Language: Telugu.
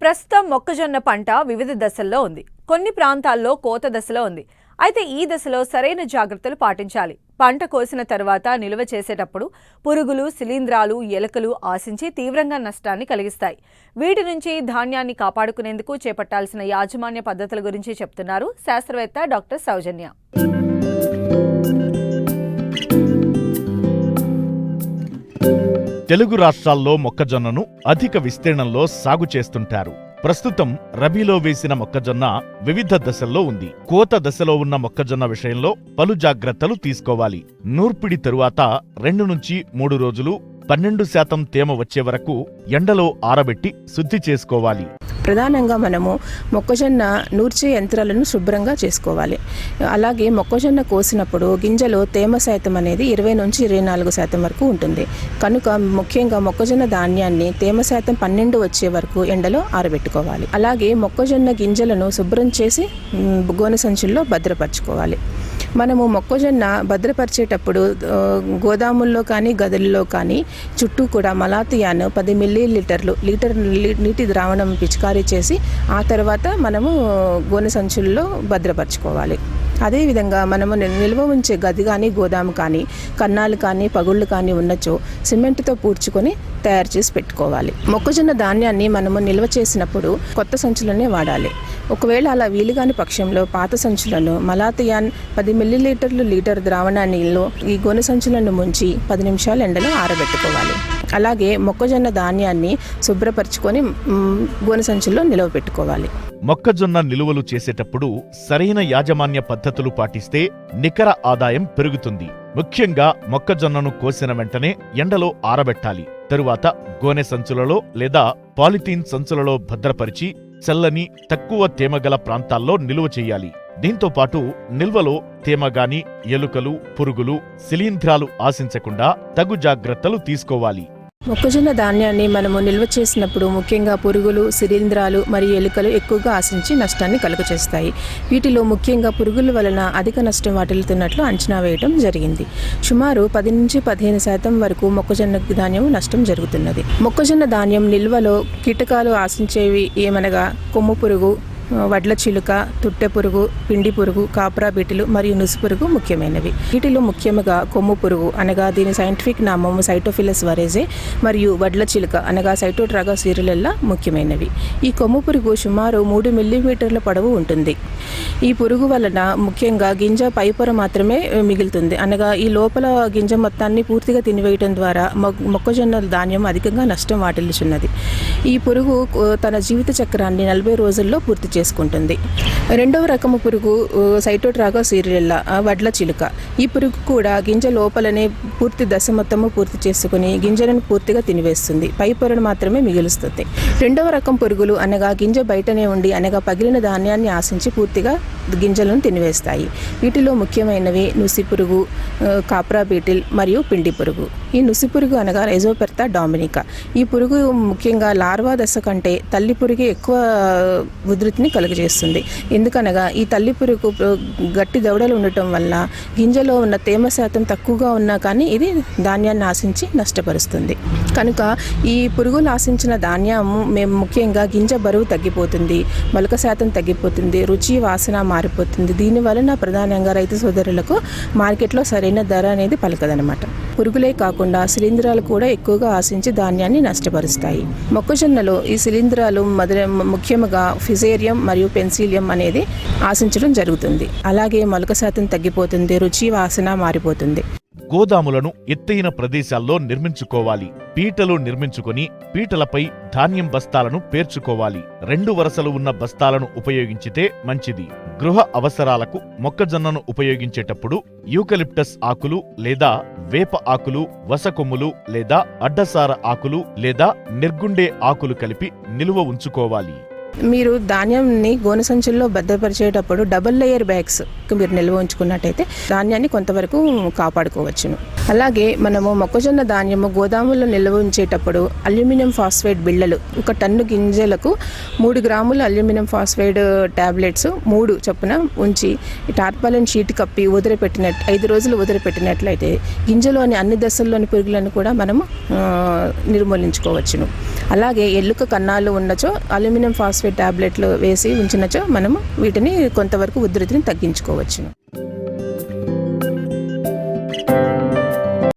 ప్రస్తుతం మొక్కజొన్న పంట వివిధ దశల్లో ఉంది. కొన్ని ప్రాంతాల్లో కోత దశలో ఉంది. అయితే ఈ దశలో సరైన జాగ్రత్తలు పాటించాలి. పంట కోసిన తర్వాత నిల్వ చేసేటప్పుడు పురుగులు, శిలీంధ్రాలు, ఎలుకలు ఆశించి తీవ్రంగా నష్టాన్ని కలిగిస్తాయి. వీటి నుంచి ధాన్యాన్ని కాపాడుకునేందుకు చేపట్టాల్సిన యాజమాన్య పద్ధతుల గురించి చెప్తున్నారు శాస్త్రవేత్త డాక్టర్ సౌజన్య. తెలుగు రాష్ట్రాల్లో మొక్కజొన్నను అధిక విస్తీర్ణంలో సాగు చేస్తుంటారు. ప్రస్తుతం రబీలో వేసిన మొక్కజొన్న వివిధ దశల్లో ఉంది. కోత దశలో ఉన్న మొక్కజొన్న విషయంలో పలు జాగ్రత్తలు తీసుకోవాలి. నూర్పిడి తరువాత 2 నుంచి 3 రోజులు 12% తేమ వచ్చే వరకు ఎండలో ఆరబెట్టి శుద్ధి చేసుకోవాలి. ప్రధానంగా మనము మొక్కజొన్న నూర్చే యంత్రాలను శుభ్రంగా చేసుకోవాలి. అలాగే మొక్కజొన్న కోసినప్పుడు గింజలో తేమ శాతం అనేది 20 నుంచి 24% వరకు ఉంటుంది. కనుక ముఖ్యంగా మొక్కజొన్న ధాన్యాన్ని తేమ శాతం 12 వచ్చే వరకు ఎండలో ఆరబెట్టుకోవాలి. అలాగే మొక్కజొన్న గింజలను శుభ్రం చేసి గోనె సంచుల్లో భద్రపరచుకోవాలి. మనము మొక్కజొన్న భద్రపరిచేటప్పుడు గోదాముల్లో కానీ గదుల్లో కానీ చుట్టూ కూడా మలాతియాను 10 మిల్లీలీటర్లు లీటర్ నీటి ద్రావణం పిచికారీ చేసి ఆ తర్వాత మనము గోనె సంచుల్లో భద్రపరచుకోవాలి. అదేవిధంగా మనము నిల్వ ఉంచే గది కానీ గోదాము కానీ కన్నాలు కానీ పగుళ్ళు కానీ ఉన్నచో సిమెంట్తో పూడ్చుకొని తయారు చేసి పెట్టుకోవాలి. మొక్కజొన్న ధాన్యాన్ని మనము నిల్వ చేసినప్పుడు కొత్త సంచులనే వాడాలి. ఒకవేళ అలా వీలుగాని పక్షంలో పాత సంచులను మలాతియాన్ 10 మిల్లీలీటర్లు లీటర్ ద్రావణాన్ని ఈ గోనె సంచులను ముంచి 10 నిమిషాలు ఎండలో ఆరబెట్టుకోవాలి. అలాగే మొక్కజొన్న ధాన్యాన్ని శుభ్రపరచుకొని గోనె సంచుల్లో నిల్వ పెట్టుకోవాలి. మొక్కజొన్న నిలువలు చేసేటప్పుడు సరైన యాజమాన్య పద్ధతులు పాటిస్తే నికర ఆదాయం పెరుగుతుంది. ముఖ్యంగా మొక్కజొన్నను కోసిన వెంటనే ఎండలో ఆరబెట్టాలి. తరువాత గోనె సంచులలో లేదా పాలిథీన్ సంచులలో భద్రపరిచి చల్లని తక్కువ తేమగల ప్రాంతాల్లో నిలువ చెయ్యాలి. దీంతో పాటు నిల్వలో తేమగాని, ఎలుకలు, పురుగులు, శిలీంధ్రాలు ఆశించకుండా తగు జాగ్రత్తలు తీసుకోవాలి. మొక్కజొన్న ధాన్యాన్ని మనము నిల్వ చేసినప్పుడు ముఖ్యంగా పురుగులు, శిలీంధ్రాలు మరియు ఎలుకలు ఎక్కువగా ఆశించి నష్టాన్ని కలుగచేస్తాయి. వీటిలో ముఖ్యంగా పురుగుల వలన అధిక నష్టం వాటిల్లుతున్నట్లు అంచనా వేయడం జరిగింది. సుమారు 10 నుంచి 15% వరకు మొక్కజొన్న ధాన్యం నష్టం జరుగుతున్నది. మొక్కజొన్న ధాన్యం నిల్వలో కీటకాలు ఆశించేవి ఏమనగా కొమ్ము పురుగు, వడ్ల చిలుక, తుట్టె పురుగు, పిండి పురుగు, కాపరా బీటిలు మరియు నుసి పురుగు ముఖ్యమైనవి. వీటిలో ముఖ్యంగా కొమ్ము పురుగు అనగా దీని సైంటిఫిక్ నామము సైటోఫిలస్ వరేజే మరియు వడ్ల చిలుక అనగా సైటోట్రాగా సిరిలెల్లా ముఖ్యమైనవి. ఈ కొమ్ము పురుగు సుమారు 3 మిల్లీమీటర్ల పొడవు ఉంటుంది. ఈ పురుగు వలన ముఖ్యంగా గింజ పైపొర మాత్రమే మిగులుతుంది. అనగా ఈ లోపల గింజ మొత్తాన్ని పూర్తిగా తినివేయడం ద్వారా మొక్కజొన్న ధాన్యం అధికంగా నష్టం వాటిల్లుచున్నది. ఈ పురుగు తన జీవిత చక్రాన్ని 40 రోజుల్లో పూర్తి చేసుకుంటుంది. రెండవ రకము పురుగు సైటోట్రాగా సిరిలెల్లా వడ్ల చిలుక. ఈ పురుగు కూడా గింజ లోపలనే పూర్తి దశ మొత్తము పూర్తి చేసుకుని గింజలను పూర్తిగా తినివేస్తుంది. పై పొరను మాత్రమే మిగులుస్తుంది. రెండవ రకం పురుగులు అనగా గింజ బయటనే ఉండి అనగా పగిలిన ధాన్యాన్ని ఆశించి పూర్తిగా గింజలను తినివేస్తాయి. వీటిలో ముఖ్యమైనవి నుసి పురుగు, కాప్రా బీటిల్ మరియు పిండి పురుగు. ఈ నుసి పురుగు అనగా ఎజోపెర్తా డామినికా. ఈ పురుగు ముఖ్యంగా లార్వా దశ కంటే తల్లి పురుగే ఎక్కువ ఉధృతిని కలుగజేస్తుంది. ఎందుకనగా ఈ తల్లి పురుగు గట్టి దవడలు ఉండటం వల్ల గింజలో ఉన్న తేమ శాతం తక్కువగా ఉన్నా కానీ ఇది ధాన్యాన్ని ఆశించి నష్టపరుస్తుంది. కనుక ఈ పురుగులు ఆశించిన ధాన్యము మేము ముఖ్యంగా గింజ బరువు తగ్గిపోతుంది, మొలక శాతం తగ్గిపోతుంది, రుచి వాసన మారిపోతుంది. దీని వలన ప్రధానంగా రైతు సోదరులకు మార్కెట్లో సరైన ధర అనేది పలకదనమాట. పురుగులే కాకుండా శిలీంధ్రాలు కూడా ఎక్కువగా ఆశించి ధాన్యాన్ని నష్టపరుస్తాయి. మొక్కజొన్నలో ఈ శిలీంధ్రాలు ముఖ్యంగా ఫిజేరియం మరియు పెన్సిలియం అనేది ఆశించడం జరుగుతుంది. అలాగే మొలక శాతం తగ్గిపోతుంది, రుచి వాసన మారిపోతుంది. గోదాములను ఎత్తైన ప్రదేశాల్లో నిర్మించుకోవాలి. పీటలు నిర్మించుకొని పీటలపై ధాన్యం బస్తాలను పేర్చుకోవాలి. 2 వరుసలు ఉన్న బస్తాలను ఉపయోగించితే మంచిది. గృహ అవసరాలకు మొక్కజొన్నను ఉపయోగించేటప్పుడు యూకలిప్టస్ ఆకులు లేదా వేప ఆకులు, వసకొమ్ములు లేదా అడ్డసార ఆకులు లేదా నిర్గుండే ఆకులు కలిపి నిలువ ఉంచుకోవాలి. మీరు ధాన్యాన్ని గోనె సంచుల్లో భద్రపరిచేటప్పుడు డబుల్ లేయర్ బ్యాగ్స్ మీరు నిల్వ ఉంచుకున్నట్టయితే ధాన్యాన్ని కొంతవరకు కాపాడుకోవచ్చును. అలాగే మనము మొక్కజొన్న ధాన్యము గోదాముల్లో నిల్వ ఉంచేటప్పుడు అల్యూమినియం ఫాస్ఫేట్ బిళ్ళలు 1 టన్ను గింజలకు 3 గ్రాముల అల్యూమినియం ఫాస్ఫేట్ టాబ్లెట్స్ 3 చొప్పున ఉంచి టార్పాలిన్ షీట్ కప్పి 5 రోజులు వదిలిపెట్టినట్లయితే గింజలోని అన్ని దశల్లోని పురుగులను కూడా మనము నిర్మూలించుకోవచ్చును. అలాగే ఎల్లుక కన్నాలు ఉన్నచో అల్యూమినియం ఫాస్ఫేట్ టాబ్లెట్లు వేసి ఉంచినచో మనము వీటిని కొంతవరకు ఉధృతిని తగ్గించుకోవచ్చును.